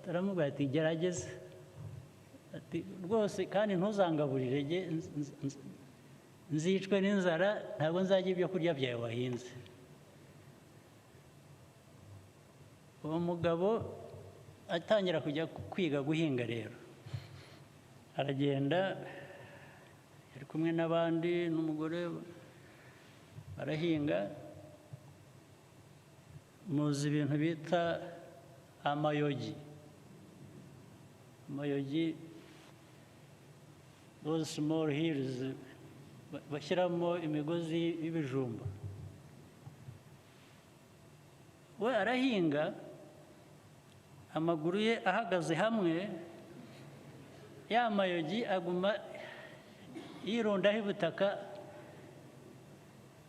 aramubwira ati gerageza rwose kandi ntuzangaburire nzicwe n'inzara ntabwo nzajya ibyo kurya byawe wahinze. uwo mugabo atangira kujya kwiga guhinga rero aragenda ari kumwe n'abandi n'umugore barahinga. muzi ibintu bita amayogi. those small hills bashyiramo imigozi y'ibijumba. we arahinga amaguru ye ahagaze hamwe, ya mayogi aguma yirundaho ubutaka,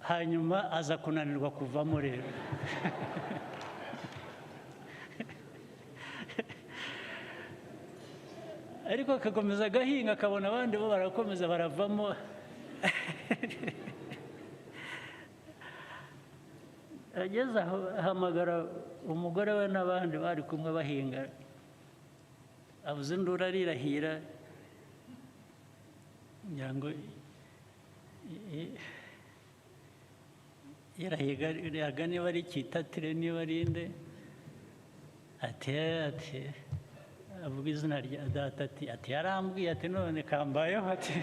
hanyuma aza kunanirwa kuvamo rero. ariko akakomeza agahinga akabona abandi bo barakomeza baravamo. ageze aho ahamagara umugore we n'abandi bari kumwe bahinga, avuze induru arirahira ngira ngo yarahiga niba ari Cyitatire niba ari nde, ati avuga izina rya data ati yarambwiye ati none kambayeho ati.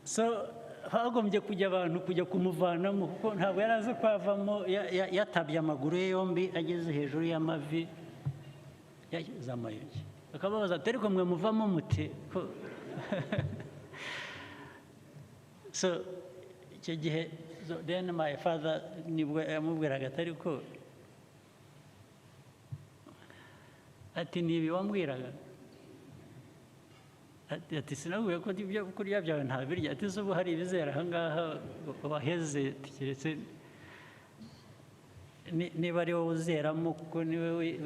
so hagombye kujya abantu kujya kumuvanamo kuko ntabwo yari azi ko avamo yatabye amaguru ye yombi ageze hejuru y'amavi yageze amayogi. akababaza ati ariko mwe muvamo muti ko. so icyo gihe then my father nibwo yamubwiraga atari ko ati nibi wambwiraga ati sinabwiye ko ibyo kurya byawe ntabirya ati ubu hari ibizera aha ngaha waheze keretse niba ari wowe uzeramo kuko niwe